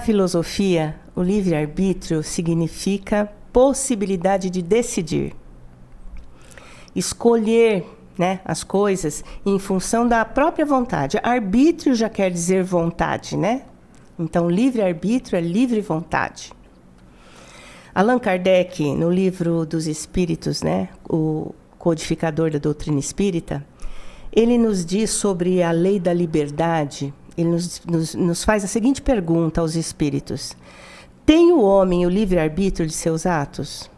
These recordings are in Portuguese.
filosofia, o livre-arbítrio significa possibilidade de decidir. Escolher, né, as coisas em função da própria vontade. Arbítrio já quer dizer vontade, né? Então, livre-arbítrio é livre vontade. Allan Kardec, no livro dos Espíritos, né, o codificador da doutrina espírita, ele nos diz sobre a lei da liberdade. Ele nos faz a seguinte pergunta aos espíritos: tem o homem o livre-arbítrio de seus atos?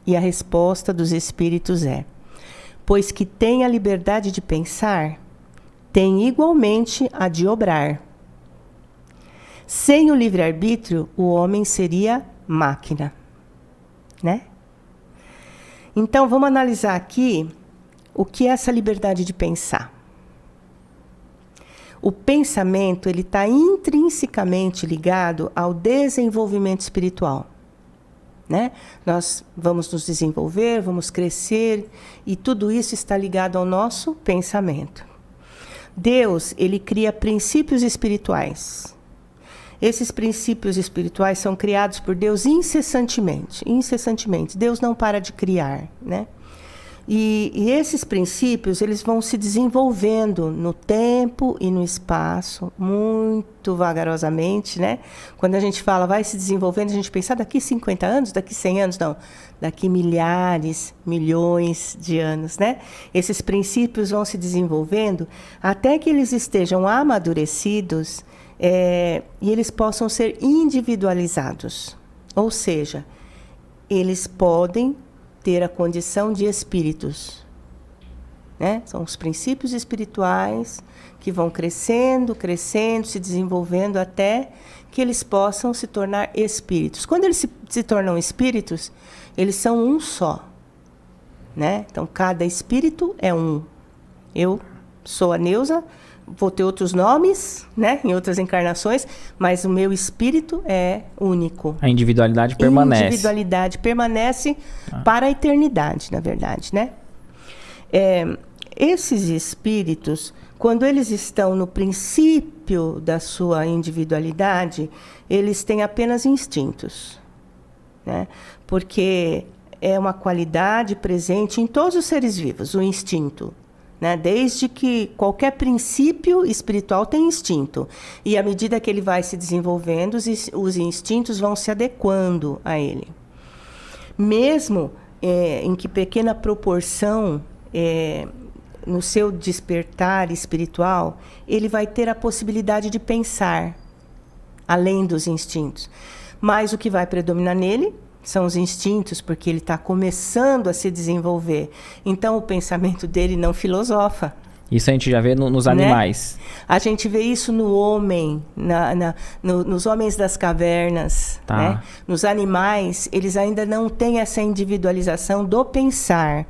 E a resposta dos espíritos é: pois que tem a liberdade de pensar, tem igualmente a de obrar. Sem o livre-arbítrio, o homem seria máquina, né? Então, vamos analisar aqui o que é essa liberdade de pensar. O pensamento, ele está intrinsecamente ligado ao desenvolvimento espiritual, né? Nós vamos nos desenvolver, vamos crescer, e tudo isso está ligado ao nosso pensamento. Deus, ele cria princípios espirituais. Esses princípios espirituais são criados por Deus incessantemente. Deus não para de criar, né? E esses princípios, eles vão se desenvolvendo no tempo e no espaço, muito vagarosamente, né? Quando a gente fala vai se desenvolvendo, a gente pensa daqui 50 anos, daqui 100 anos, não. Daqui milhares, milhões de anos, né? Esses princípios vão se desenvolvendo até que eles estejam amadurecidos e eles possam ser individualizados. Ou seja, eles podem ter a condição de espíritos, né? São os princípios espirituais que vão crescendo, se desenvolvendo até que eles possam se tornar espíritos. Quando eles se tornam espíritos, eles são um só, né? Então, cada espírito é um. Eu sou a Neuza, vou ter outros nomes, né, em outras encarnações, mas o meu espírito é único. A individualidade permanece. A individualidade permanece para a eternidade, na verdade, né? Esses espíritos, quando eles estão no princípio da sua individualidade, eles têm apenas instintos, né? Porque é uma qualidade presente em todos os seres vivos, o instinto. Né? Desde que qualquer princípio espiritual tem instinto. E à medida que ele vai se desenvolvendo, os instintos vão se adequando a ele. Mesmo em que pequena proporção, no seu despertar espiritual, ele vai ter a possibilidade de pensar, além dos instintos. Mas o que vai predominar nele são os instintos, porque ele está começando a se desenvolver. Então, o pensamento dele não filosofa. Isso a gente já vê nos animais. Né? A gente vê isso no homem, nos homens das cavernas. Tá. Né? Nos animais, eles ainda não têm essa individualização do pensar.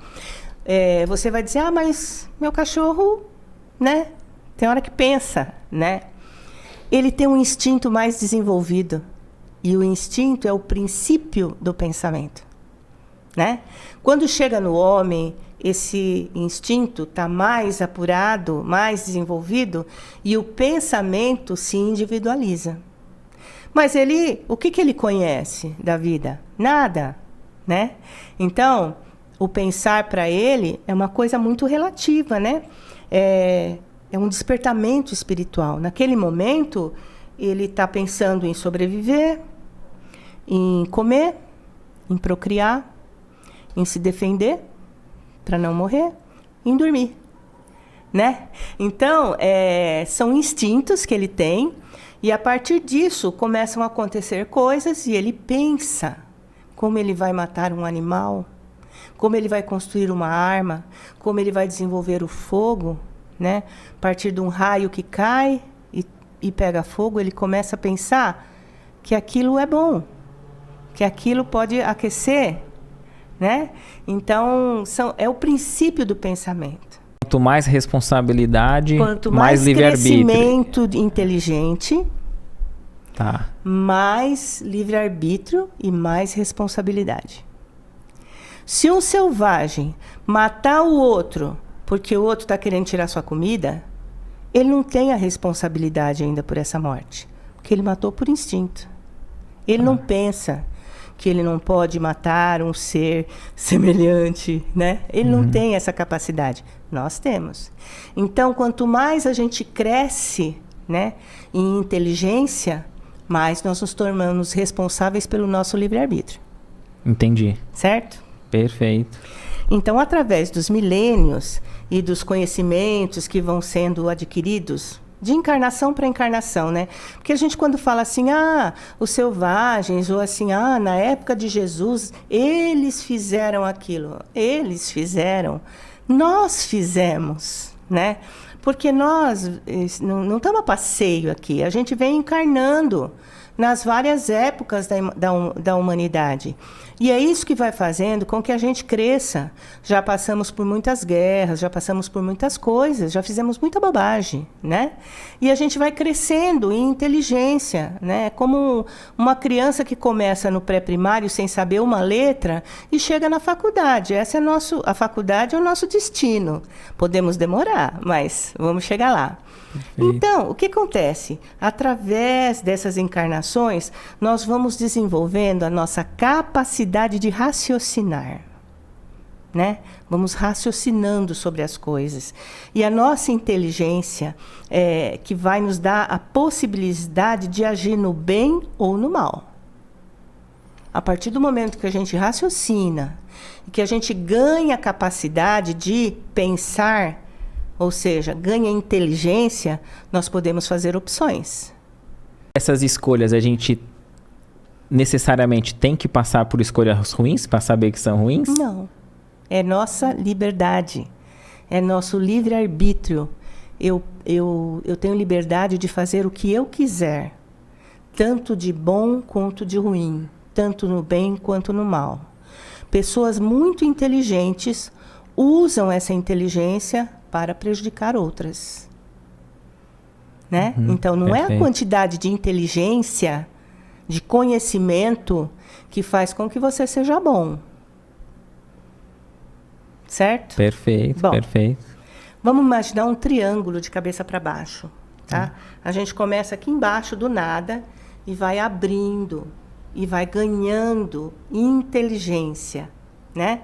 Você vai dizer, mas meu cachorro, né, tem hora que pensa, né? Ele tem um instinto mais desenvolvido. E o instinto é o princípio do pensamento, né? Quando chega no homem, esse instinto está mais apurado, mais desenvolvido, e o pensamento se individualiza. Mas o que ele conhece da vida? Nada, né? Então, o pensar para ele é uma coisa muito relativa, né? É um despertamento espiritual. Naquele momento, ele está pensando em sobreviver, em comer, em procriar, em se defender para não morrer, em dormir, né? Então, são instintos que ele tem, e a partir disso começam a acontecer coisas e ele pensa como ele vai matar um animal, como ele vai construir uma arma, como ele vai desenvolver o fogo, né? A partir de um raio que cai e pega fogo, ele começa a pensar que aquilo é bom, que aquilo pode aquecer, né? Então, é o princípio do pensamento. Quanto mais responsabilidade, quanto mais livre-arbítrio. Crescimento inteligente, tá, mais livre-arbítrio e mais responsabilidade. Se um selvagem matar o outro porque o outro está querendo tirar sua comida, ele não tem a responsabilidade ainda por essa morte. que ele matou por instinto. Ele não pensa que ele não pode matar um ser semelhante, né? Ele não tem essa capacidade. Nós temos. Então, quanto mais a gente cresce, né, em inteligência, mais nós nos tornamos responsáveis pelo nosso livre-arbítrio. Entendi. Certo? Perfeito. Então, através dos milênios e dos conhecimentos que vão sendo adquiridos de encarnação para encarnação, né? Porque a gente, quando fala assim, os selvagens, ou assim, na época de Jesus, eles fizeram aquilo. Eles fizeram. Nós fizemos, né? Porque nós não estamos a passeio aqui. A gente vem encarnando nas várias épocas da humanidade. E é isso que vai fazendo com que a gente cresça. Já passamos por muitas guerras, já passamos por muitas coisas, já fizemos muita bobagem, né? E a gente vai crescendo em inteligência, né? Como uma criança que começa no pré-primário sem saber uma letra e chega na faculdade. A faculdade é o nosso destino. Podemos demorar, mas vamos chegar lá. Perfeito. Então, o que acontece? Através dessas encarnações, nós vamos desenvolvendo a nossa capacidade de raciocinar, né? Vamos raciocinando sobre as coisas. E a nossa inteligência que vai nos dar a possibilidade de agir no bem ou no mal. A partir do momento que a gente raciocina, e que a gente ganha a capacidade de pensar, ou seja, ganha inteligência, nós podemos fazer opções. Essas escolhas a gente necessariamente tem que passar por escolhas ruins para saber que são ruins? Não. É nossa liberdade. É nosso livre-arbítrio. Eu tenho liberdade de fazer o que eu quiser, tanto de bom quanto de ruim, tanto no bem quanto no mal. Pessoas muito inteligentes usam essa inteligência para prejudicar outras, né? Então, não é a quantidade de inteligência, de conhecimento, que faz com que você seja bom. Certo? Perfeito, bom, perfeito. Vamos imaginar um triângulo de cabeça para baixo, tá? A gente começa aqui embaixo do nada e vai abrindo e vai ganhando inteligência, né?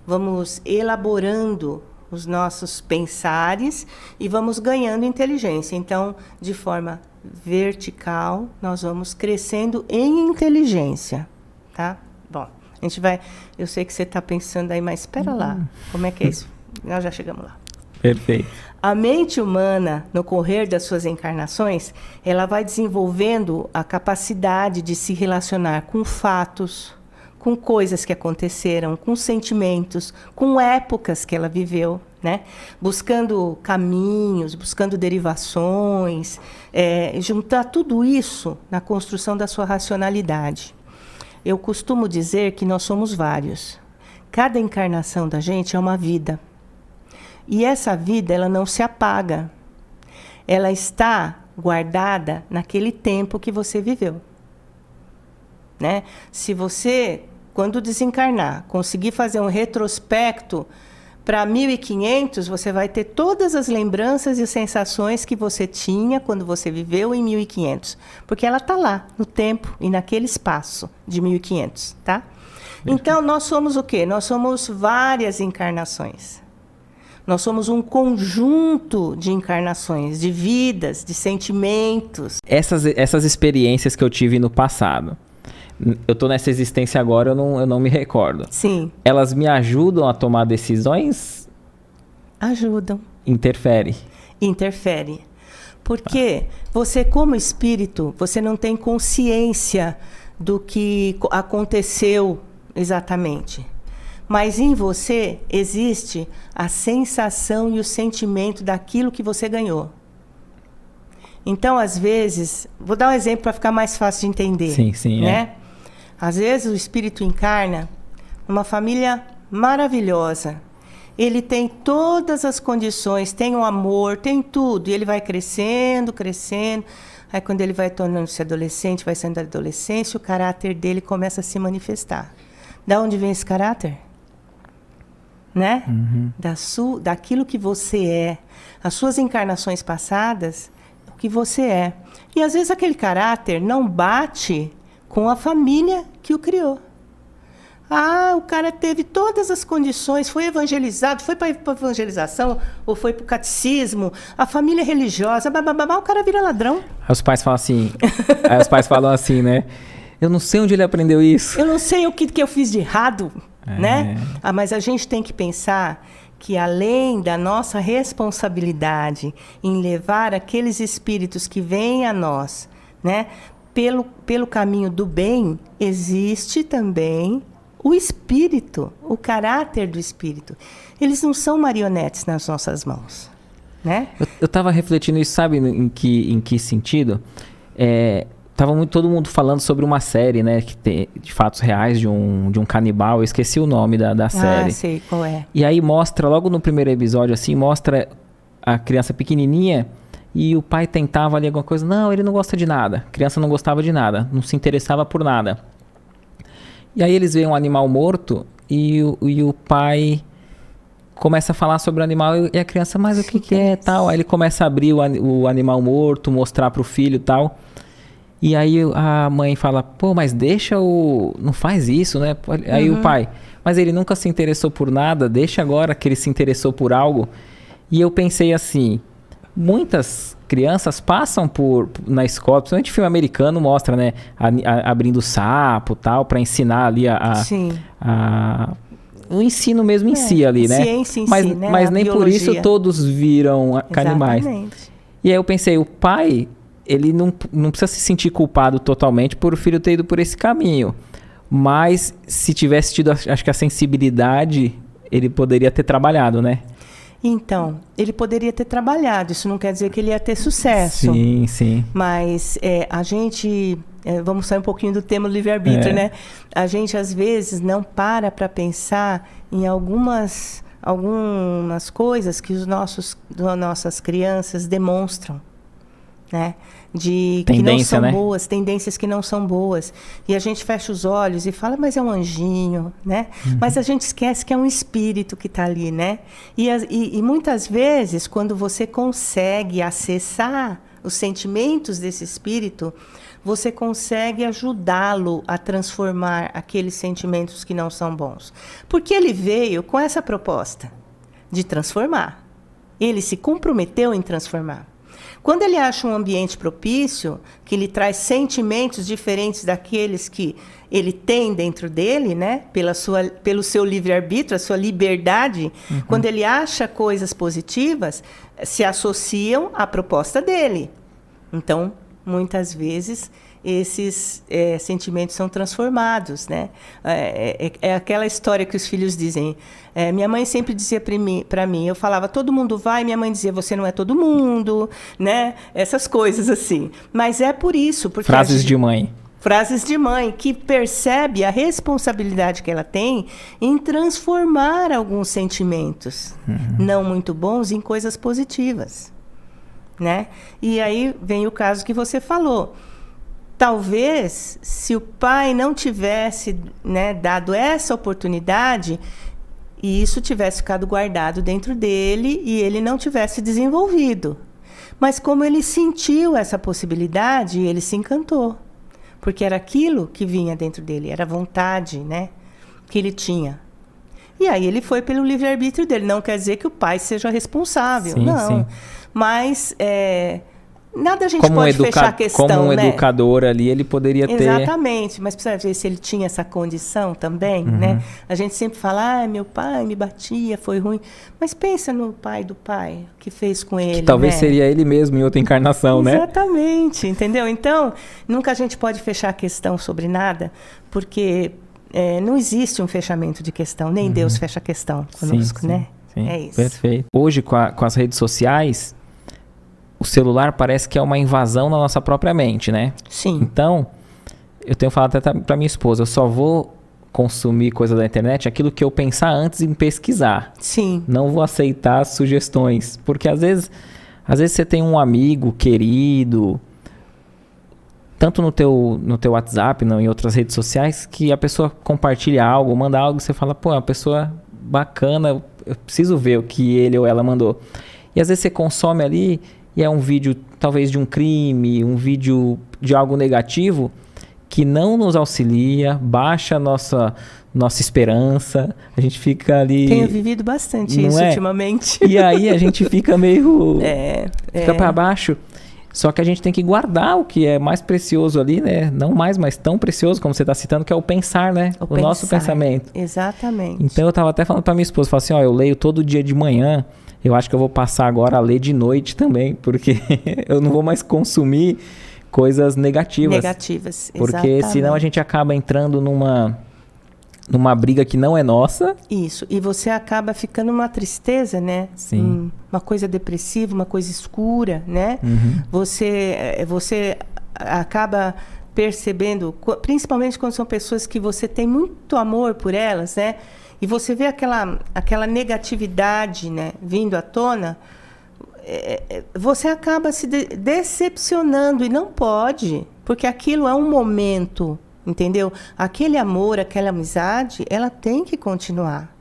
Vamos elaborando os nossos pensares e vamos ganhando inteligência. Então, de forma vertical, nós vamos crescendo em inteligência, tá? Bom, a gente vai... Eu sei que você está pensando aí, mas espera lá. Como é que é isso? Nós já chegamos lá. Perfeito. A mente humana, no correr das suas encarnações, ela vai desenvolvendo a capacidade de se relacionar com fatos, com coisas que aconteceram, com sentimentos, com épocas que ela viveu, né? Buscando caminhos, buscando derivações, juntar tudo isso na construção da sua racionalidade. Eu costumo dizer que nós somos vários. Cada encarnação da gente é uma vida. E essa vida, ela não se apaga. Ela está guardada naquele tempo que você viveu. Né? Se você, quando desencarnar, conseguir fazer um retrospecto para 1500, você vai ter todas as lembranças e sensações que você tinha quando você viveu em 1500. Porque ela está lá, no tempo e naquele espaço de 1500, tá? Então, nós somos o quê? Nós somos várias encarnações. Nós somos um conjunto de encarnações, de vidas, de sentimentos. Essas experiências que eu tive no passado, eu tô nessa existência agora, eu não me recordo. Sim. Elas me ajudam a tomar decisões? Ajudam. Interfere. Interfere. Porque você, como espírito, você não tem consciência do que aconteceu exatamente. Mas em você existe a sensação e o sentimento daquilo que você ganhou. Então, às vezes, vou dar um exemplo para ficar mais fácil de entender. Sim, sim. Né? Às vezes o espírito encarna numa família maravilhosa. Ele tem todas as condições, tem o amor, tem tudo. E ele vai crescendo, crescendo. Aí quando ele vai tornando-se adolescente, vai saindo da adolescência, o caráter dele começa a se manifestar. Da onde vem esse caráter? Né? Uhum. Daquilo que você é. As suas encarnações passadas o que você é. E às vezes aquele caráter não bate com a família que o criou. Ah, o cara teve todas as condições, foi evangelizado, foi para a evangelização, ou foi para o catecismo, a família religiosa, o cara vira ladrão. Aí os pais falam assim, né? Eu não sei onde ele aprendeu isso. Eu não sei o que eu fiz de errado, né? Mas a gente tem que pensar que além da nossa responsabilidade em levar aqueles espíritos que vêm a nós, né, pelo caminho do bem, existe também o espírito, o caráter do espírito. Eles não são marionetes nas nossas mãos, né? Eu estava refletindo isso, sabe em que sentido? Tava todo mundo falando sobre uma série, né, que tem, de fatos reais de um canibal. Eu esqueci o nome da série. Ah, sei qual é. E aí mostra, logo no primeiro episódio, assim, mostra a criança pequenininha e o pai tentava ali alguma coisa. Não, ele não gosta de nada. A criança não gostava de nada, não se interessava por nada. E aí eles veem um animal morto e o pai começa a falar sobre o animal e a criança, mas o que é tal? Aí ele começa a abrir o animal morto, mostrar pro filho e tal. E aí a mãe fala, pô, mas deixa não faz isso, né? Aí o pai, mas ele nunca se interessou por nada, deixa agora que ele se interessou por algo. E eu pensei assim, muitas crianças passam na escola, principalmente filme americano mostra, né? Abrindo sapo e tal, para ensinar ali o ensino mesmo em si ali, né? Ciência em si, né? Mas nem por isso todos viram animais. Exatamente. E aí eu pensei, o pai, ele não precisa se sentir culpado totalmente por o filho ter ido por esse caminho. Mas se tivesse tido, acho que a sensibilidade, ele poderia ter trabalhado, né? Então, ele poderia ter trabalhado. Isso não quer dizer que ele ia ter sucesso. Sim, sim. Mas a gente... vamos sair um pouquinho do tema do livre-arbítrio, né? A gente, às vezes, não para pensar em algumas coisas que nossas crianças demonstram, né? Que não são, né? Boas, tendências que não são boas. E a gente fecha os olhos e fala, mas é um anjinho, né? Mas a gente esquece que é um espírito que está ali, né? E muitas vezes, quando você consegue acessar os sentimentos desse espírito, você consegue ajudá-lo a transformar aqueles sentimentos que não são bons. Porque ele veio com essa proposta de transformar. Ele se comprometeu em transformar. Quando ele acha um ambiente propício, que lhe traz sentimentos diferentes daqueles que ele tem dentro dele, né? Pelo seu livre-arbítrio, a sua liberdade, quando ele acha coisas positivas, se associam à proposta dele. Então, muitas vezes, esses sentimentos são transformados, né? É aquela história que os filhos dizem. Minha mãe sempre dizia para mim, eu falava, todo mundo vai, minha mãe dizia, você não é todo mundo, né? Essas coisas assim. Mas é por isso. Porque Frases de mãe. Frases de mãe, que percebe a responsabilidade que ela tem em transformar alguns sentimentos não muito bons em coisas positivas, né? E aí vem o caso que você falou. Talvez, se o pai não tivesse, né, dado essa oportunidade, e isso tivesse ficado guardado dentro dele e ele não tivesse desenvolvido. Mas como ele sentiu essa possibilidade, ele se encantou. Porque era aquilo que vinha dentro dele, era a vontade, né, que ele tinha. E aí ele foi pelo livre-arbítrio dele. Não quer dizer que o pai seja responsável, sim, não. Sim. Mas nada a gente pode fechar a questão, como né? educador ali, ele poderia ter... Exatamente, mas precisa ver se ele tinha essa condição também, né? A gente sempre fala, meu pai me batia, foi ruim. Mas pensa no pai do pai, o que fez com ele, que talvez né? seria ele mesmo em outra encarnação, né? Exatamente, entendeu? Então, nunca a gente pode fechar a questão sobre nada, porque não existe um fechamento de questão, nem Deus fecha a questão conosco, né? Sim, é isso. Perfeito. Hoje, com as redes sociais, o celular parece que é uma invasão na nossa própria mente, né? Sim. Então, eu tenho falado até para minha esposa, eu só vou consumir coisa da internet aquilo que eu pensar antes em pesquisar. Sim. Não vou aceitar sugestões, porque às vezes você tem um amigo querido, tanto no teu WhatsApp, não, em outras redes sociais, que a pessoa compartilha algo, manda algo, você fala, pô, é uma pessoa bacana, eu preciso ver o que ele ou ela mandou. E às vezes você consome ali e é um vídeo talvez de um crime, um vídeo de algo negativo, que não nos auxilia, baixa a nossa esperança, a gente fica ali... Tenho vivido bastante isso ultimamente. E aí a gente fica meio... fica para baixo. Só que a gente tem que guardar o que é mais precioso ali, né? Não mais, mas tão precioso, como você está citando, que é o pensar, né? O nosso pensamento. Exatamente. Então eu estava até falando para minha esposa, falei assim, ó, eu leio todo dia de manhã, eu acho que eu vou passar agora a ler de noite também, porque eu não vou mais consumir coisas negativas. Negativas, porque exatamente. Senão a gente acaba entrando numa briga que não é nossa. Isso, e você acaba ficando numa tristeza, né? Sim. Uma coisa depressiva, uma coisa escura, né? Você acaba percebendo, principalmente quando são pessoas que você tem muito amor por elas, né? E você vê aquela negatividade, né, vindo à tona, você acaba se decepcionando, e não pode, porque aquilo é um momento, entendeu? Aquele amor, aquela amizade, ela tem que continuar,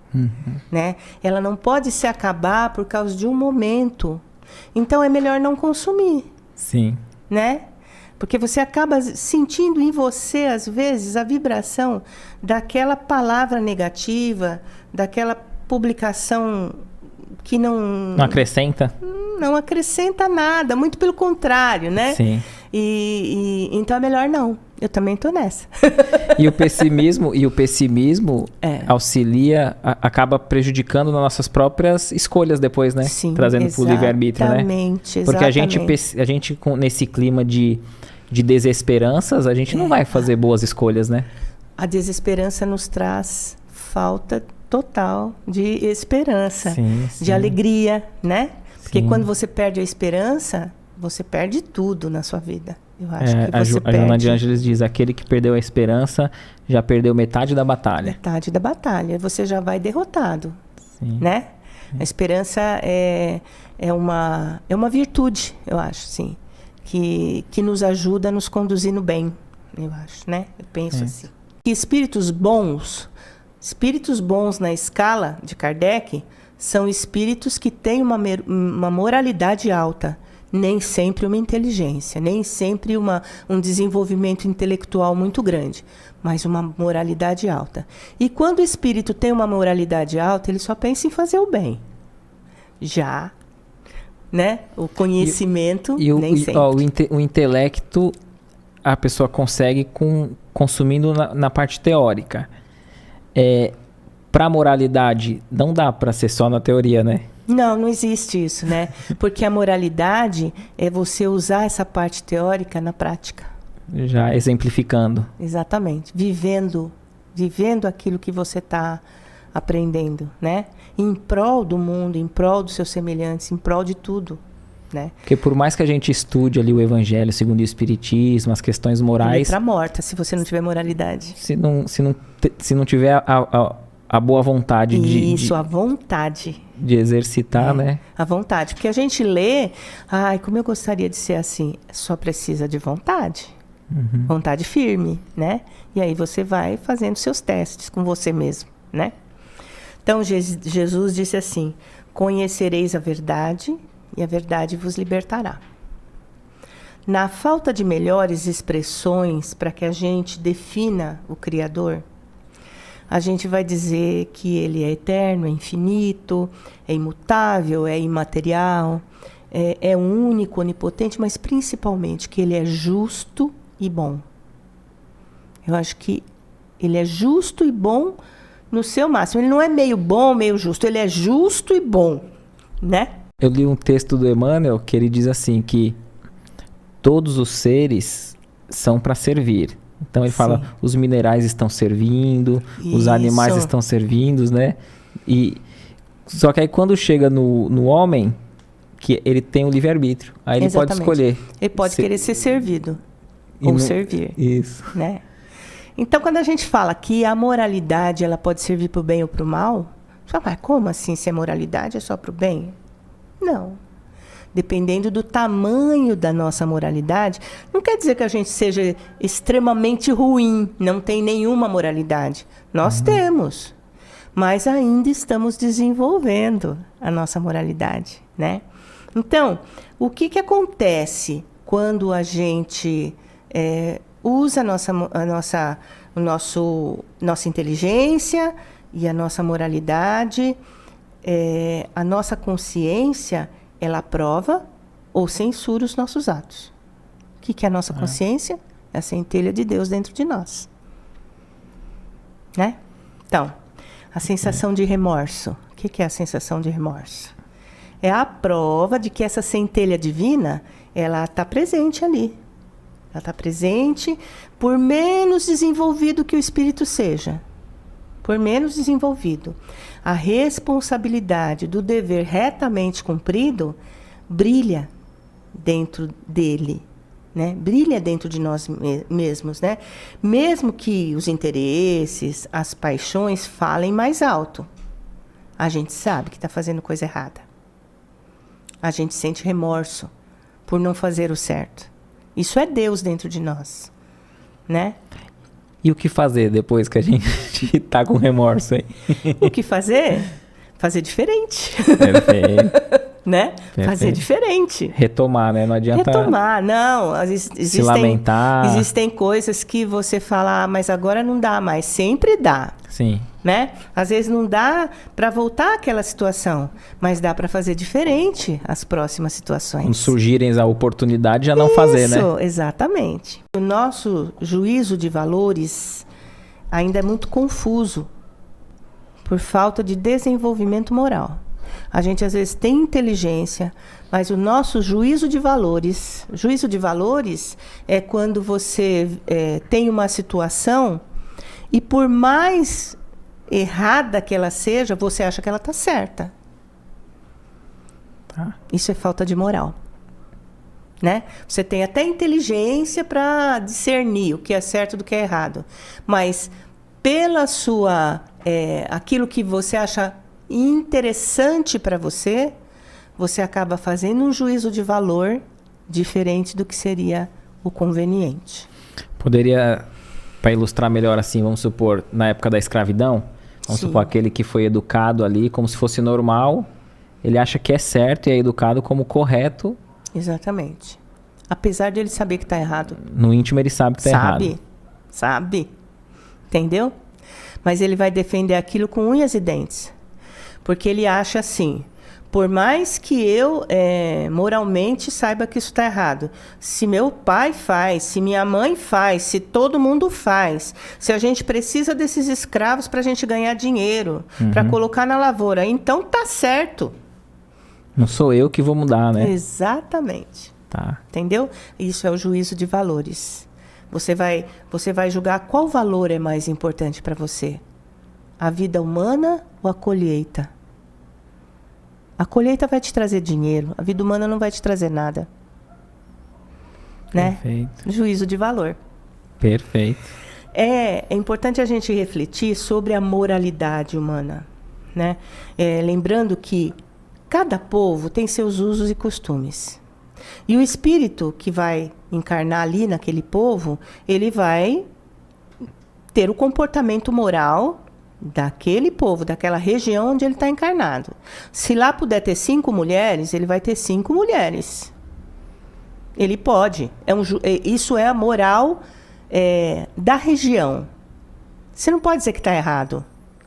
né? Ela não pode se acabar por causa de um momento. Então é melhor não consumir. Sim. Né? Porque você acaba sentindo em você, às vezes, a vibração daquela palavra negativa, daquela publicação que não acrescenta? Não acrescenta nada, muito pelo contrário, né? Sim. Então é melhor não. Eu também estou nessa. E o pessimismo auxilia, acaba prejudicando nas nossas próprias escolhas depois, né? Sim, trazendo para o livre-arbítrio, né? Exatamente. Porque a gente nesse clima de desesperanças, a gente não vai fazer boas escolhas, né? A desesperança nos traz falta total de esperança, de alegria, né? Porque quando você perde a esperança, você perde tudo na sua vida. Eu acho que você perde. A Joana de Ângeles diz, aquele que perdeu a esperança já perdeu metade da batalha. Metade da batalha. Você já vai derrotado, né? A esperança é uma virtude, eu acho, sim. Que nos ajuda a nos conduzir no bem, eu acho, né? Eu penso assim. E espíritos bons na escala de Kardec são espíritos que têm uma moralidade alta, nem sempre uma inteligência, nem sempre um desenvolvimento intelectual muito grande, mas uma moralidade alta. E quando o espírito tem uma moralidade alta, ele só pensa em fazer o bem. Já, né? O conhecimento, nem sempre. O intelecto, a pessoa consegue consumindo na parte teórica. Para a moralidade, não dá para ser só na teoria, né? Não existe isso, né? Porque a moralidade é você usar essa parte teórica na prática. Já exemplificando. Exatamente. Vivendo aquilo que você está aprendendo, né? Em prol do mundo, em prol dos seus semelhantes, em prol de tudo, né? Porque por mais que a gente estude ali o Evangelho segundo o Espiritismo, as questões morais... Letra morta, se você não tiver moralidade. Se não tiver a boa vontade a vontade. De exercitar, né? A vontade. Porque a gente lê, como eu gostaria de ser assim. Só precisa de vontade. Vontade firme, né? E aí você vai fazendo seus testes com você mesmo, né? Então, Jesus disse assim, conhecereis a verdade e a verdade vos libertará. Na falta de melhores expressões para que a gente defina o Criador, a gente vai dizer que ele é eterno, é infinito, é imutável, é imaterial, é único, onipotente, mas principalmente que ele é justo e bom. Eu acho que ele é justo e bom no seu máximo. Ele não é meio bom, meio justo, ele é justo e bom, né? Eu li um texto do Emmanuel que ele diz assim, que todos os seres são para servir. Então ele fala, os minerais estão servindo, os animais estão servindo, né? Só que aí quando chega no homem, que ele tem o livre-arbítrio, aí ele pode escolher. Ele pode querer ser servido ou servir. Isso. Né? Então quando a gente fala que a moralidade ela pode servir para o bem ou para o mal, você fala, mas como assim se a moralidade é só para o bem? Não. Dependendo do tamanho da nossa moralidade, não quer dizer que a gente seja extremamente ruim, não tem nenhuma moralidade. Nós temos, mas ainda estamos desenvolvendo a nossa moralidade, né? Então, O que acontece quando a gente usa nossa inteligência e a nossa moralidade, a nossa consciência, ela aprova ou censura os nossos atos. O que é a nossa consciência? É a centelha de Deus dentro de nós. Né? Então, a sensação de remorso. O que é a sensação de remorso? É a prova de que essa centelha divina, ela está presente ali. Ela está presente, por menos desenvolvido que o espírito seja. Por menos desenvolvido. A responsabilidade do dever retamente cumprido brilha dentro dele, né? Brilha dentro de nós mesmos, né? Mesmo que os interesses, as paixões falem mais alto, a gente sabe que está fazendo coisa errada. A gente sente remorso por não fazer o certo. Isso é Deus dentro de nós, né? E o que fazer depois que a gente está com remorso aí? O que fazer? Fazer diferente. Perfeito. Né? Perfeito. Fazer diferente. Retomar, né? Não adianta retomar, não. se lamentar. Existem coisas que você fala, mas agora não dá mais. Sempre dá. Sim. Né? Às vezes não dá para voltar àquela situação, mas dá para fazer diferente as próximas situações. Quando surgirem a oportunidade, já não fazer, né? Isso, exatamente. O nosso juízo de valores ainda é muito confuso por falta de desenvolvimento moral. A gente às vezes tem inteligência, mas o nosso juízo de valores é quando você tem uma situação e por mais errada que ela seja, você acha que ela está certa. Isso é falta de moral. Né? Você tem até inteligência para discernir o que é certo do que é errado, mas pela sua aquilo que você acha interessante para você, você acaba fazendo um juízo de valor diferente do que seria o conveniente. Poderia, para ilustrar melhor assim, vamos supor, na época da escravidão, vamos supor aquele que foi educado ali como se fosse normal, ele acha que é certo e é educado como correto. Exatamente. Apesar de ele saber que está errado. No íntimo ele sabe que está errado. Sabe. Entendeu? Mas ele vai defender aquilo com unhas e dentes. Porque ele acha assim, por mais que eu moralmente saiba que isso está errado, se meu pai faz, se minha mãe faz, se todo mundo faz, se a gente precisa desses escravos para a gente ganhar dinheiro, para colocar na lavoura, então tá certo. Não sou eu que vou mudar, né? Exatamente. Tá. Entendeu? Isso é o juízo de valores. Você vai julgar qual valor é mais importante para você. A vida humana ou a colheita? A colheita vai te trazer dinheiro. A vida humana não vai te trazer nada. Né? Perfeito. Juízo de valor. Perfeito. É importante a gente refletir sobre a moralidade humana. Né? Lembrando que cada povo tem seus usos e costumes. E o espírito que vai encarnar ali naquele povo, ele vai ter o comportamento moral daquele povo, daquela região onde ele está encarnado. Se lá puder ter 5 mulheres, ele vai ter 5 mulheres. Ele pode. Isso é a moral da região. Você não pode dizer que está errado,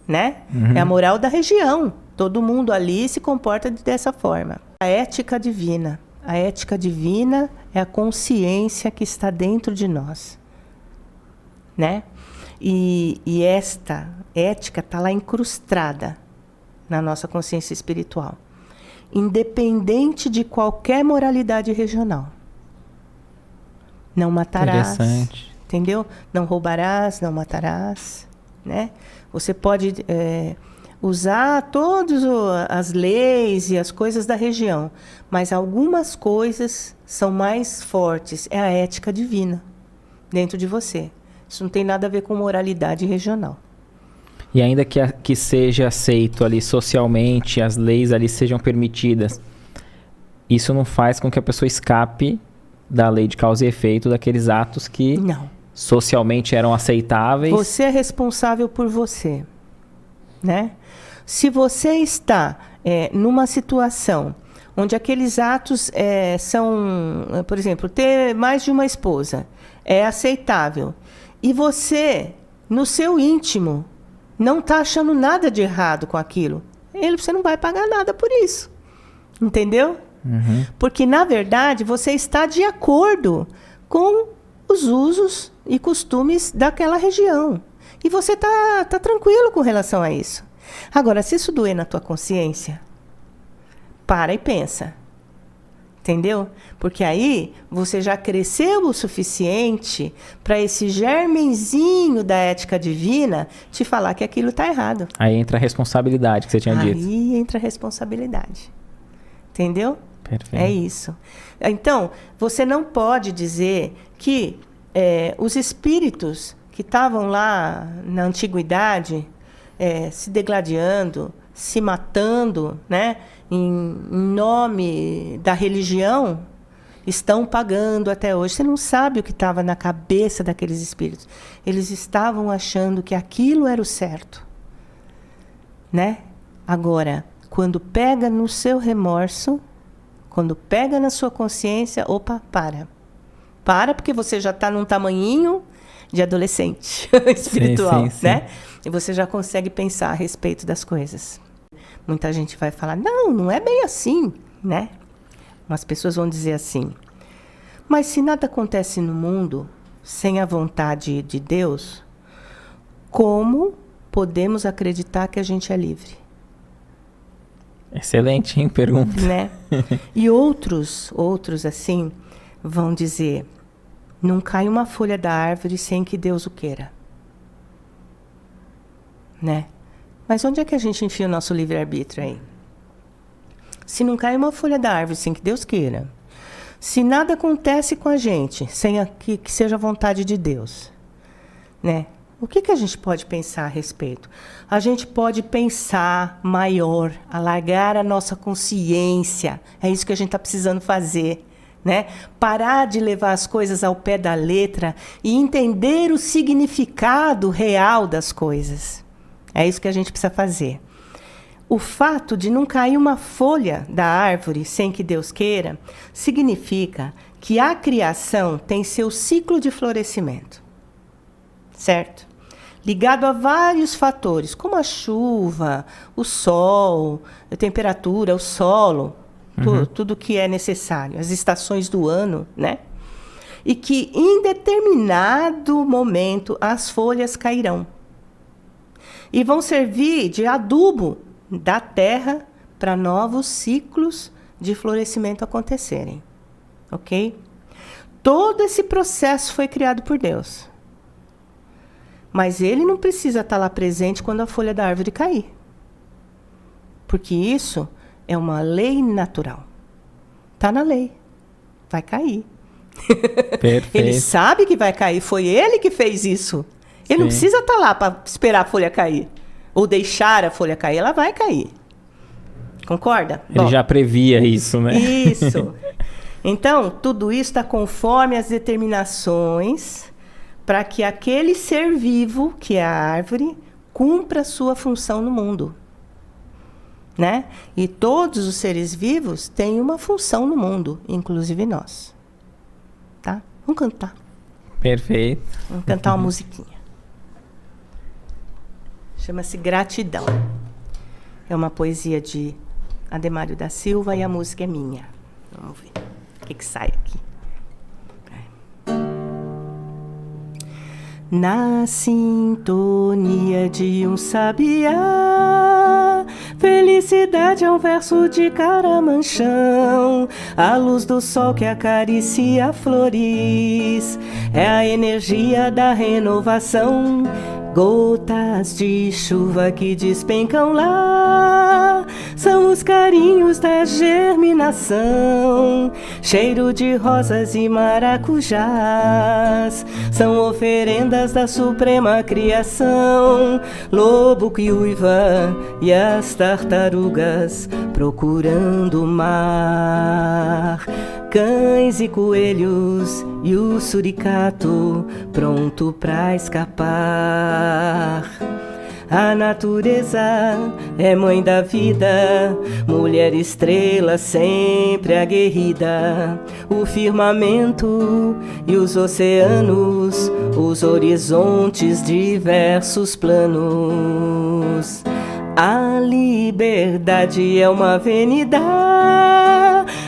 né? É a moral da região. Todo mundo ali se comporta dessa forma. A ética divina. A ética divina é a consciência que está dentro de nós, né? E esta ética está lá incrustada na nossa consciência espiritual, independente de qualquer moralidade regional. Não matarás, entendeu? Não roubarás, não matarás, né? Você pode usar todas as leis e as coisas da região, mas algumas coisas são mais fortes. É a ética divina dentro de você. Isso não tem nada a ver com moralidade regional. E ainda que seja aceito ali socialmente, as leis ali sejam permitidas, isso não faz com que a pessoa escape da lei de causa e efeito daqueles atos que socialmente eram aceitáveis. Você é responsável por você, né? Se você está numa situação onde aqueles atos são, por exemplo, ter mais de uma esposa é aceitável, e você, no seu íntimo, não está achando nada de errado com aquilo, você não vai pagar nada por isso. Entendeu? Uhum. Porque, na verdade, você está de acordo com os usos e costumes daquela região. E você tá tranquilo com relação a isso. Agora, se isso doer na tua consciência, para e pensa. Entendeu? Porque aí você já cresceu o suficiente para esse germenzinho da ética divina te falar que aquilo está errado. Aí entra a responsabilidade que você tinha dito. Aí entra a responsabilidade. Entendeu? Perfeito. É isso. Então, você não pode dizer que os espíritos que estavam lá na antiguidade se degladiando, se matando, né, em nome da religião, estão pagando até hoje. Você não sabe o que estava na cabeça daqueles espíritos. Eles estavam achando que aquilo era o certo. Né? Agora, quando pega no seu remorso, quando pega na sua consciência, opa, para. Para, porque você já está num tamanhinho de adolescente espiritual, sim. né? E você já consegue pensar a respeito das coisas. Muita gente vai falar, não é bem assim, né? Umas pessoas vão dizer assim, mas se nada acontece no mundo sem a vontade de Deus, como podemos acreditar que a gente é livre? Excelente, hein? Pergunta. Né? E outros assim, vão dizer, não cai uma folha da árvore sem que Deus o queira. Né? Mas onde é que a gente enfia o nosso livre-arbítrio aí? Se não cai uma folha da árvore sem que Deus queira, se nada acontece com a gente sem que seja a vontade de Deus, né? O que a gente pode pensar a respeito? A gente pode pensar maior, alargar a nossa consciência. É isso que a gente está precisando fazer, né? Parar de levar as coisas ao pé da letra e entender o significado real das coisas. É isso que a gente precisa fazer. O fato de não cair uma folha da árvore sem que Deus queira significa que a criação tem seu ciclo de florescimento. Certo? Ligado a vários fatores, como a chuva, o sol, a temperatura, o solo, tudo que é necessário, as estações do ano, né? E que em determinado momento as folhas cairão. E vão servir de adubo da terra para novos ciclos de florescimento acontecerem. Ok? Todo esse processo foi criado por Deus. Mas ele não precisa estar lá presente quando a folha da árvore cair. Porque isso é uma lei natural. Está na lei. Vai cair. Perfeito. Ele sabe que vai cair. Foi ele que fez isso. Ele não precisa estar lá para esperar a folha cair. Ou deixar a folha cair. Ela vai cair. Concorda? Ele já previa isso, né? Isso. Então, tudo isso está conforme as determinações para que aquele ser vivo, que é a árvore, cumpra a sua função no mundo. Né? E todos os seres vivos têm uma função no mundo, inclusive nós. Tá? Vamos cantar. Perfeito. Vamos cantar uma musiquinha. Chama-se Gratidão. É uma poesia de Ademário da Silva e a música é minha. Vamos ver o que sai aqui. Na sintonia de um sabiá, felicidade é um verso de caramanchão. A luz do sol que acaricia flores é a energia da renovação. Gotas de chuva que despencam lá são os carinhos da germinação. Cheiro de rosas e maracujás são oferendas da suprema criação. Lobo que uiva e as tartarugas procurando o mar. Cães e coelhos e o suricato pronto pra escapar. A natureza é mãe da vida, mulher estrela sempre aguerrida. O firmamento e os oceanos, os horizontes, diversos planos. A liberdade é uma avenida,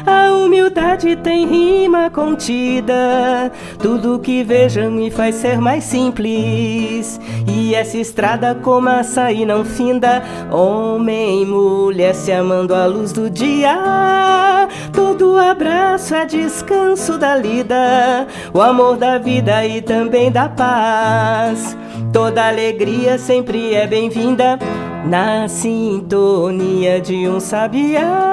a humildade tem rima contida. Tudo que vejo me faz ser mais simples, e essa estrada começa e não finda. Homem e mulher se amando à luz do dia, todo abraço é descanso da lida, o amor da vida e também da paz. Toda alegria sempre é bem-vinda, na sintonia de um sabiá.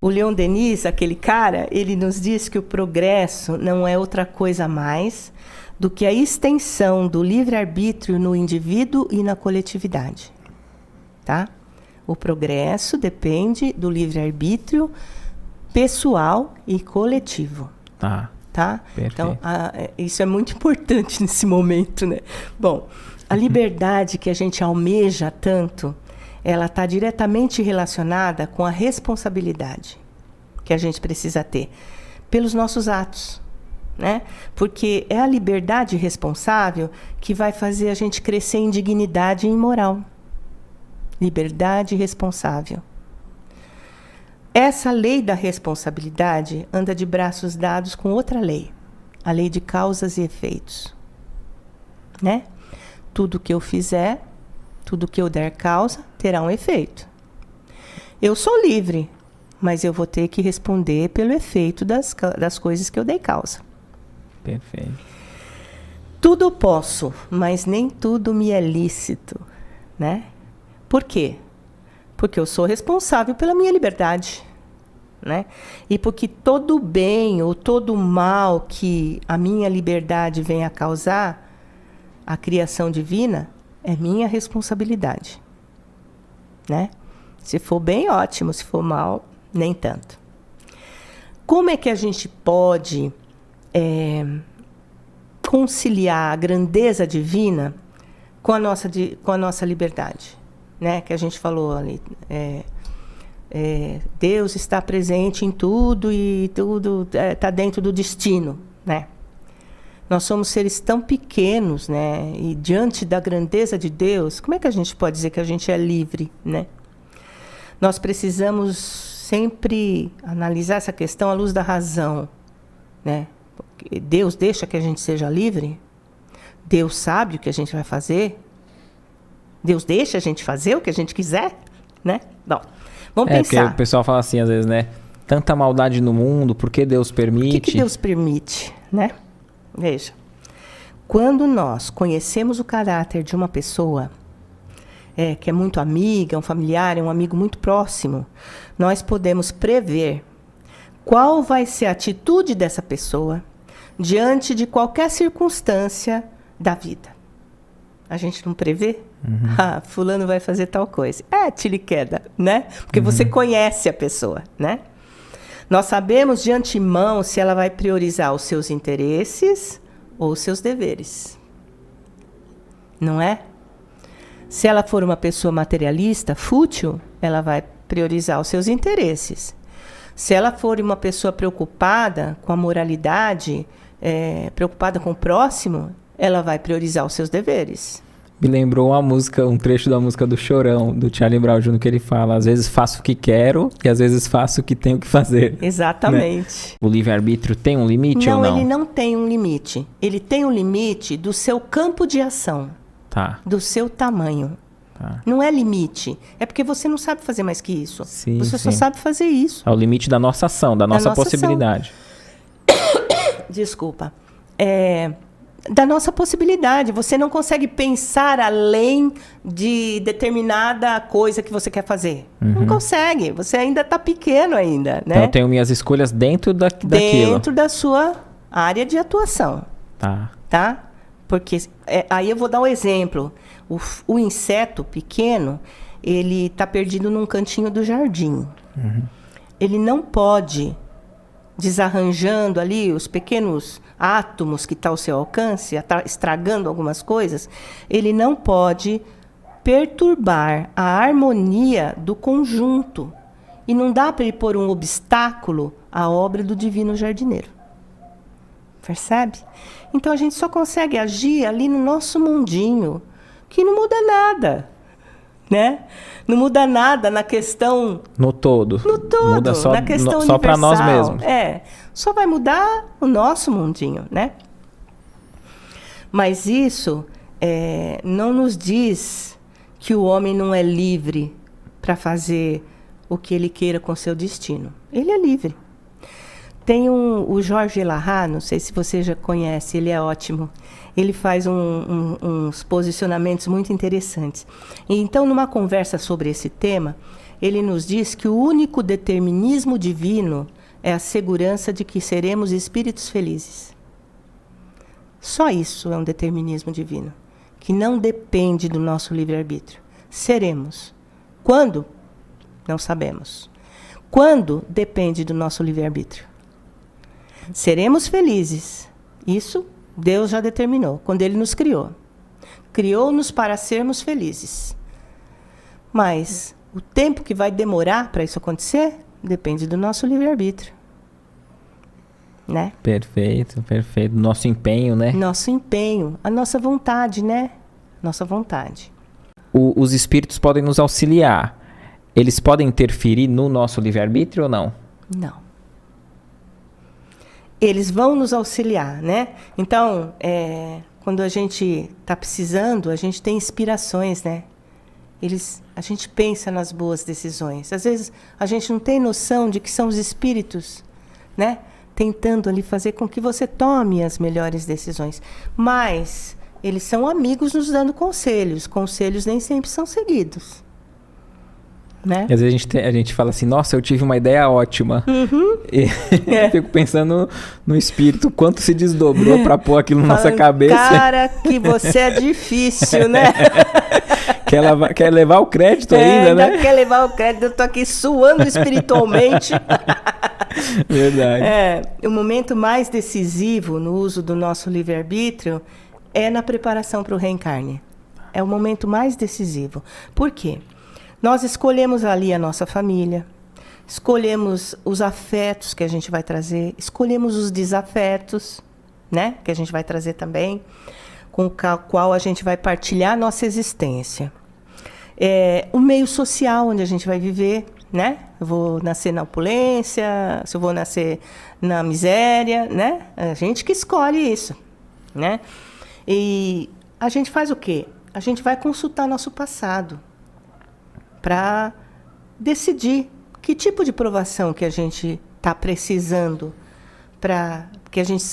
O Leon Denis, aquele cara, ele nos diz que o progresso não é outra coisa mais do que a extensão do livre-arbítrio no indivíduo e na coletividade. Tá? O progresso depende do livre-arbítrio pessoal e coletivo. Tá. Tá? Perfeito. Então, isso é muito importante nesse momento, né? Bom, a liberdade que a gente almeja tanto, ela está diretamente relacionada com a responsabilidade que a gente precisa ter pelos nossos atos, né? Porque é a liberdade responsável que vai fazer a gente crescer em dignidade e em moral. Liberdade responsável. Essa lei da responsabilidade anda de braços dados com outra lei, a lei de causas e efeitos, né? Tudo que eu fizer, tudo que eu der causa, terá um efeito. Eu sou livre, mas eu vou ter que responder pelo efeito das coisas que eu dei causa. Perfeito. Tudo posso, mas nem tudo me é lícito, né? Por quê? Porque eu sou responsável pela minha liberdade, né? E porque todo bem ou todo mal que a minha liberdade venha a causar, a criação divina, é minha responsabilidade, né? Se for bem, ótimo. Se for mal, nem tanto. Como é que a gente pode conciliar a grandeza divina com a nossa liberdade? Né, que a gente falou ali, Deus está presente em tudo e tudo está dentro do destino, né? Nós somos seres tão pequenos, né? E diante da grandeza de Deus, como é que a gente pode dizer que a gente é livre, né? Nós precisamos sempre analisar essa questão à luz da razão, né? Porque Deus deixa que a gente seja livre? Deus sabe o que a gente vai fazer? Deus deixa a gente fazer o que a gente quiser, né? Bom, vamos pensar. Porque o pessoal fala assim, às vezes, né? Tanta maldade no mundo, por que Deus permite? Por que Deus permite, né? Veja, quando nós conhecemos o caráter de uma pessoa, que é muito amiga, um familiar, um amigo muito próximo, nós podemos prever qual vai ser a atitude dessa pessoa diante de qualquer circunstância da vida. A gente não prevê? Uhum. Fulano vai fazer tal coisa. Tira e queda, né? Porque você conhece a pessoa, né? Nós sabemos de antemão se ela vai priorizar os seus interesses ou os seus deveres. Não é? Se ela for uma pessoa materialista, fútil, ela vai priorizar os seus interesses. Se ela for uma pessoa preocupada com a moralidade, preocupada com o próximo, ela vai priorizar os seus deveres. Me lembrou um trecho da música do Chorão, do Charlie Brown Jr., que ele fala, às vezes faço o que quero e às vezes faço o que tenho que fazer. Exatamente. Né? O livre-arbítrio tem um limite ou não? Não, ele não tem um limite. Ele tem um limite do seu campo de ação. Tá. Do seu tamanho. Tá. Não é limite. É porque você não sabe fazer mais que isso. Sim, você só sabe fazer isso. É o limite da nossa ação, da nossa possibilidade. Desculpa. Da nossa possibilidade. Você não consegue pensar além de determinada coisa que você quer fazer. Uhum. Não consegue. Você ainda está pequeno ainda, né? Então eu tenho minhas escolhas dentro daquilo. Dentro da sua área de atuação. Tá? Porque aí eu vou dar um exemplo. O inseto pequeno, ele está perdido num cantinho do jardim. Uhum. Ele não pode desarranjando ali os pequenos átomos que está ao seu alcance, estragando algumas coisas, ele não pode perturbar a harmonia do conjunto. E não dá para ele pôr um obstáculo à obra do divino jardineiro. Percebe? Então a gente só consegue agir ali no nosso mundinho, que não muda nada, né? Não muda nada na questão... No todo. No todo, muda só, na questão só para nós universal. mesmos. Só vai mudar o nosso mundinho, né? Mas isso não nos diz que o homem não é livre para fazer o que ele queira com seu destino. Ele é livre. Tem o Jorge Elahá, não sei se você já conhece, ele é ótimo. Ele faz uns posicionamentos muito interessantes. Então, numa conversa sobre esse tema, ele nos diz que o único determinismo divino é a segurança de que seremos espíritos felizes. Só isso é um determinismo divino, que não depende do nosso livre-arbítrio. Seremos. Quando? Não sabemos. Quando? Depende do nosso livre-arbítrio. Seremos felizes. Isso Deus já determinou, quando Ele nos criou. Criou-nos para sermos felizes. Mas o tempo que vai demorar para isso acontecer depende do nosso livre-arbítrio. Né? Perfeito, perfeito. Nosso empenho, né? Nosso empenho, a nossa vontade, né? Nossa vontade. Os espíritos podem nos auxiliar. Eles podem interferir no nosso livre-arbítrio ou não? Não. Eles vão nos auxiliar, né? Então, quando a gente está precisando, a gente tem inspirações, né? A gente pensa nas boas decisões. Às vezes, a gente não tem noção de que são os espíritos, né? Tentando ali fazer com que você tome as melhores decisões. Mas eles são amigos nos dando conselhos. Conselhos nem sempre são seguidos. Né? Às vezes a gente fala assim, nossa, eu tive uma ideia ótima. Uhum. E fico pensando no espírito, quanto se desdobrou para pôr aquilo na nossa cabeça. Cara, que você é difícil, né? Quer levar o crédito ainda, né? Quer levar o crédito, eu tô aqui suando espiritualmente. Verdade. O momento mais decisivo no uso do nosso livre-arbítrio é na preparação para o reencarne. É o momento mais decisivo. Por quê? Nós escolhemos ali a nossa família, escolhemos os afetos que a gente vai trazer, escolhemos os desafetos, né, que a gente vai trazer também, com o qual a gente vai partilhar a nossa existência. O meio social onde a gente vai viver, né? Eu vou nascer na opulência, se eu vou nascer na miséria, né? A gente que escolhe isso, né? E a gente faz o quê? A gente vai consultar nosso passado para decidir que tipo de provação que a gente está precisando para que a gente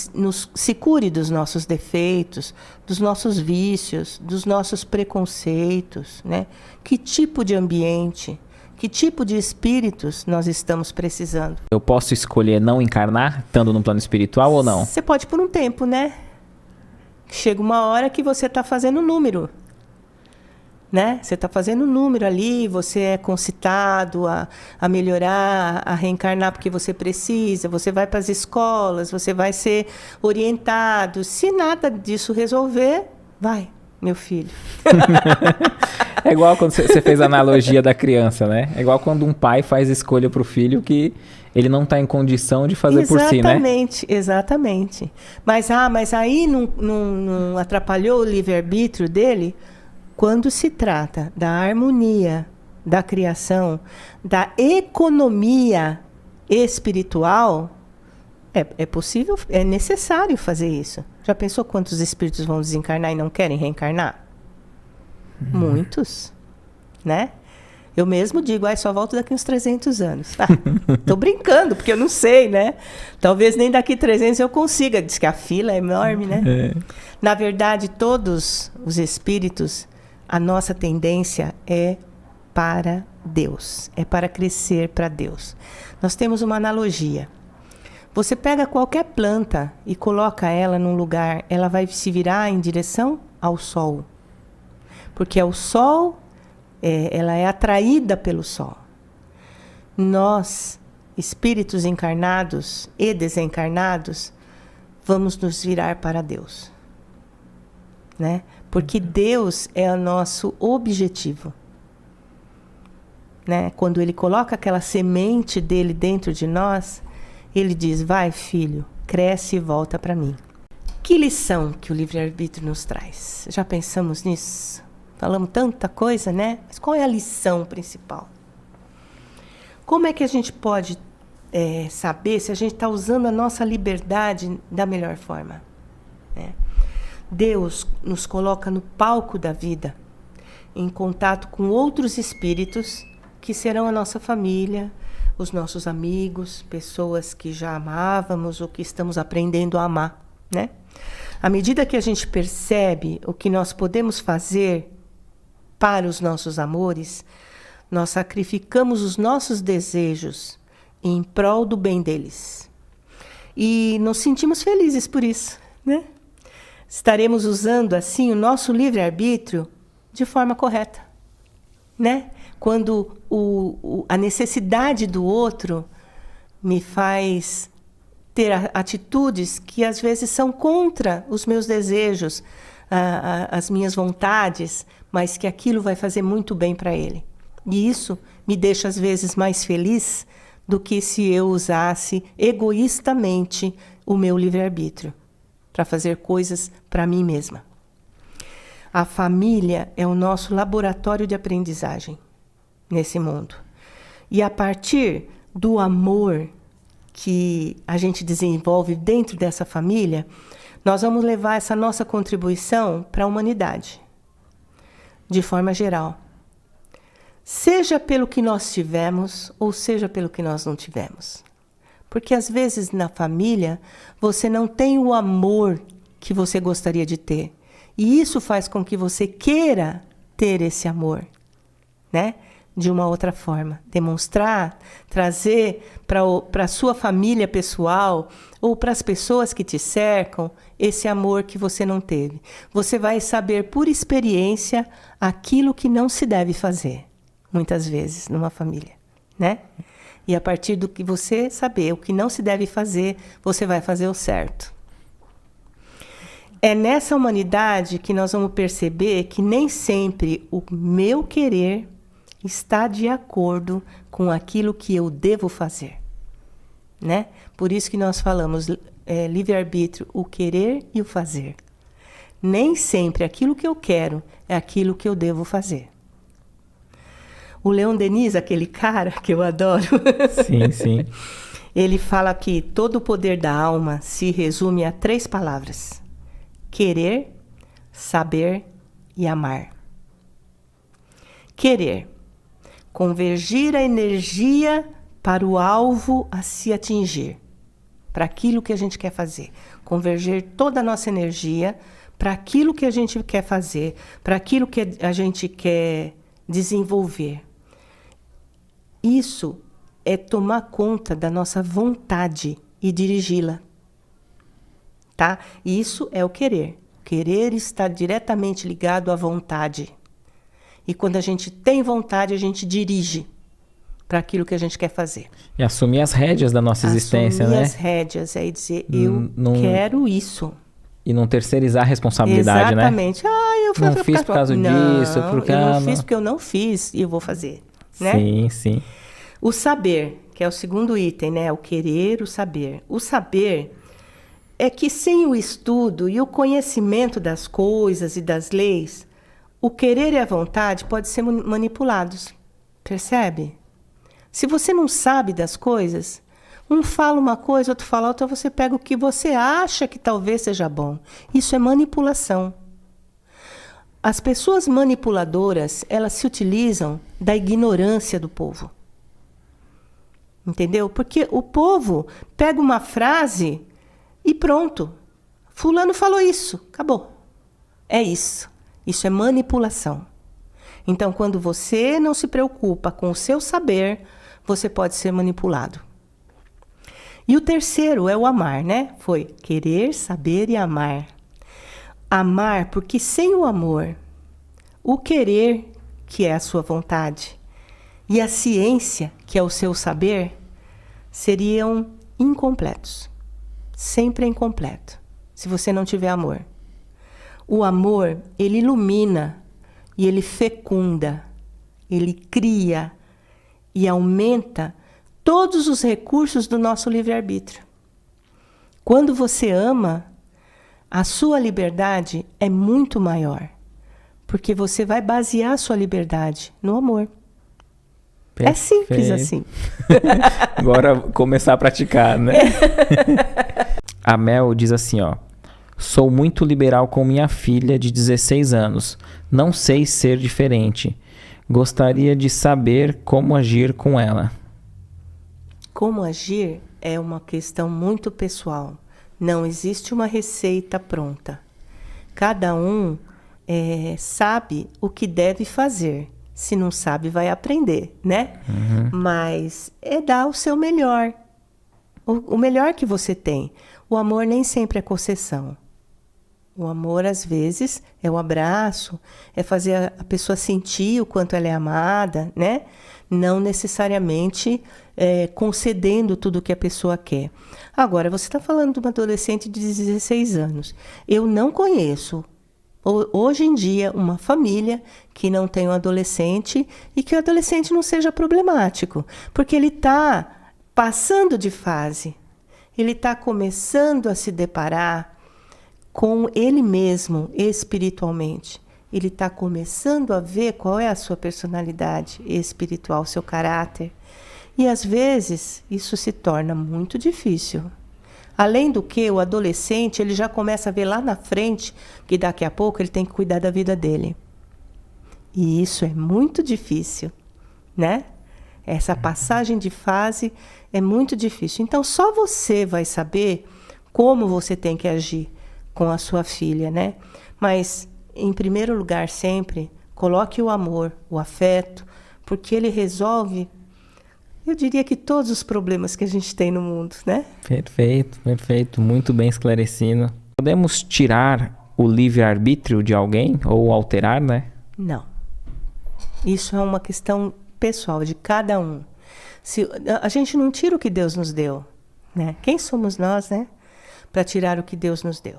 se cure dos nossos defeitos, dos nossos vícios, dos nossos preconceitos, né? Que tipo de ambiente, que tipo de espíritos nós estamos precisando. Eu posso escolher não encarnar, estando no plano espiritual ou não? Você pode por um tempo, né? Chega uma hora que você está fazendo número. Né? Você está fazendo um número ali, você é concitado a melhorar, a reencarnar porque você precisa, você vai para as escolas, você vai ser orientado. Se nada disso resolver, vai, meu filho. É igual quando você fez a analogia da criança, né? É igual quando um pai faz escolha para o filho que ele não está em condição de fazer por si, né? Exatamente, exatamente. Mas aí não atrapalhou o livre-arbítrio dele? Quando se trata da harmonia, da criação, da economia espiritual, é possível, é necessário fazer isso. Já pensou quantos espíritos vão desencarnar e não querem reencarnar? Muitos, né? Eu mesmo digo, só volto daqui uns 300 anos. Tô brincando, porque eu não sei, né? Talvez nem daqui 300 eu consiga. Diz que a fila é enorme, né? Na verdade, todos os espíritos, a nossa tendência é para Deus, é para crescer para Deus. Nós temos uma analogia. Você pega qualquer planta e coloca ela num lugar, ela vai se virar em direção ao sol. Porque o sol, ela é atraída pelo sol. Nós espíritos encarnados e desencarnados, vamos nos virar para Deus, né? Porque Deus é o nosso objetivo, né? Quando Ele coloca aquela semente dele dentro de nós, Ele diz: vai, filho, cresce e volta para mim. Que lição que o livre-arbítrio nos traz? Já pensamos nisso? Falamos tanta coisa, né? Mas qual é a lição principal? Como é que a gente pode saber se a gente está usando a nossa liberdade da melhor forma, né? Deus nos coloca no palco da vida, em contato com outros espíritos que serão a nossa família, os nossos amigos, pessoas que já amávamos ou que estamos aprendendo a amar, né? À medida que a gente percebe o que nós podemos fazer para os nossos amores, nós sacrificamos os nossos desejos em prol do bem deles. E nos sentimos felizes por isso, né? Estaremos usando, assim, o nosso livre-arbítrio de forma correta, né? Quando a necessidade do outro me faz ter atitudes que às vezes são contra os meus desejos, as minhas vontades, mas que aquilo vai fazer muito bem para ele. E isso me deixa às vezes mais feliz do que se eu usasse egoístamente o meu livre-arbítrio para fazer coisas para mim mesma. A família é o nosso laboratório de aprendizagem nesse mundo. E a partir do amor que a gente desenvolve dentro dessa família, nós vamos levar essa nossa contribuição para a humanidade, de forma geral. Seja pelo que nós tivemos, ou seja pelo que nós não tivemos. Porque às vezes na família você não tem o amor que você gostaria de ter. E isso faz com que você queira ter esse amor, né? De uma outra forma. Demonstrar, trazer para a sua família pessoal ou para as pessoas que te cercam esse amor que você não teve. Você vai saber por experiência aquilo que não se deve fazer, muitas vezes, numa família, né? E a partir do que você saber o que não se deve fazer, você vai fazer o certo. É nessa humanidade que nós vamos perceber que nem sempre o meu querer está de acordo com aquilo que eu devo fazer, né? Por isso que nós falamos livre-arbítrio, o querer e o fazer. Nem sempre aquilo que eu quero é aquilo que eu devo fazer. O Leon Denis, aquele cara que eu adoro, Sim, sim. ele fala que todo o poder da alma se resume a 3 palavras: querer, saber e amar. Querer. Convergir a energia para o alvo a se atingir, para aquilo que a gente quer fazer. Converger toda a nossa energia para aquilo que a gente quer fazer, para aquilo que a gente quer desenvolver. Isso é tomar conta da nossa vontade e dirigi-la, tá? Isso é o querer. Querer está diretamente ligado à vontade. E quando a gente tem vontade, a gente dirige para aquilo que a gente quer fazer. E assumir as rédeas da nossa existência, assumir né? as rédeas, é dizer, eu quero isso. E não terceirizar a responsabilidade, Exatamente. né? Eu não fiz por causa disso, porque... eu não fiz porque eu não fiz e eu vou fazer, né? Sim, sim. O saber, que é o segundo item, né? O querer, o saber. O saber é que sem o estudo e o conhecimento das coisas e das leis, o querer e a vontade podem ser manipulados. Percebe? Se você não sabe das coisas, um fala uma coisa, outro fala outra, você pega o que você acha que talvez seja bom. Isso é manipulação. As pessoas manipuladoras, elas se utilizam da ignorância do povo. Entendeu? Porque o povo pega uma frase e pronto. Fulano falou isso, acabou. É isso. Isso é manipulação. Então, quando você não se preocupa com o seu saber, você pode ser manipulado. E o terceiro é o amar, né? Foi querer, saber e amar. Amar, porque sem o amor, o querer, que é a sua vontade, e a ciência, que é o seu saber, seriam incompletos. Sempre é incompleto, se você não tiver amor. O amor, ele ilumina e ele fecunda, ele cria e aumenta todos os recursos do nosso livre-arbítrio. Quando você ama, a sua liberdade é muito maior, porque você vai basear a sua liberdade no amor. Perfeito. É simples assim. Agora começar a praticar, né? A Mel diz assim, ó. Sou muito liberal com minha filha de 16 anos. Não sei ser diferente. Gostaria de saber como agir com ela. Como agir é uma questão muito pessoal. Não existe uma receita pronta. Cada um sabe o que deve fazer. Se não sabe, vai aprender, né? Mas é dar o seu melhor. O melhor que você tem. O amor nem sempre é concessão. O amor, às vezes, é o abraço, é fazer a pessoa sentir o quanto ela é amada, né? Não necessariamente concedendo tudo o que a pessoa quer. Agora, você está falando de uma adolescente de 16 anos. Eu não conheço, hoje em dia, uma família que não tem um adolescente e que o adolescente não seja problemático, porque ele está passando de fase, ele está começando a se deparar com ele mesmo espiritualmente. Ele está começando a ver qual é a sua personalidade espiritual, seu caráter. E às vezes isso se torna muito difícil. Além do que, o adolescente ele já começa a ver lá na frente que daqui a pouco ele tem que cuidar da vida dele. E isso é muito difícil, né? Essa passagem de fase é muito difícil. Então só você vai saber como você tem que agir com a sua filha, né? Mas, em primeiro lugar, sempre, coloque o amor, o afeto, porque ele resolve, eu diria que todos os problemas que a gente tem no mundo, né? Perfeito, perfeito. Muito bem esclarecido. Podemos tirar o livre-arbítrio de alguém ou alterar, né? Não. Isso é uma questão pessoal de cada um. A gente não tira o que Deus nos deu, né? Quem somos nós, né? Para tirar o que Deus nos deu.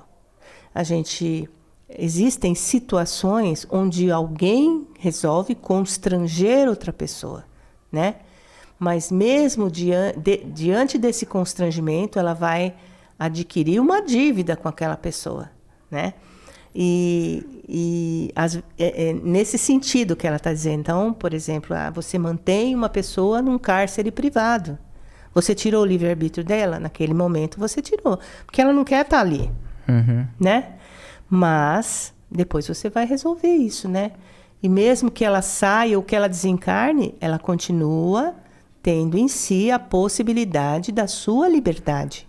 Existem situações onde alguém resolve constranger outra pessoa, né? Mas mesmo diante desse constrangimento, ela vai adquirir uma dívida com aquela pessoa, né? Nesse sentido que ela está dizendo. Então, por exemplo, você mantém uma pessoa num cárcere privado. Você tirou o livre-arbítrio dela? Naquele momento você tirou, porque ela não quer estar ali. Né? Mas depois você vai resolver isso, né? E mesmo que ela saia ou que ela desencarne, ela continua tendo em si a possibilidade da sua liberdade,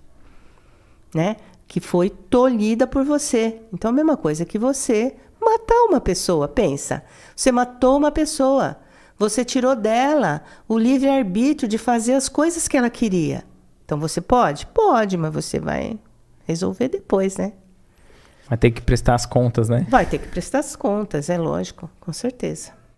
né? Que foi tolhida por você. Então, a mesma coisa que você matar uma pessoa. Pensa, você matou uma pessoa, você tirou dela o livre-arbítrio de fazer as coisas que ela queria. Então, você pode? Pode, mas você vai resolver depois, né? Vai ter que prestar as contas, né? Vai ter que prestar as contas, é lógico, com certeza.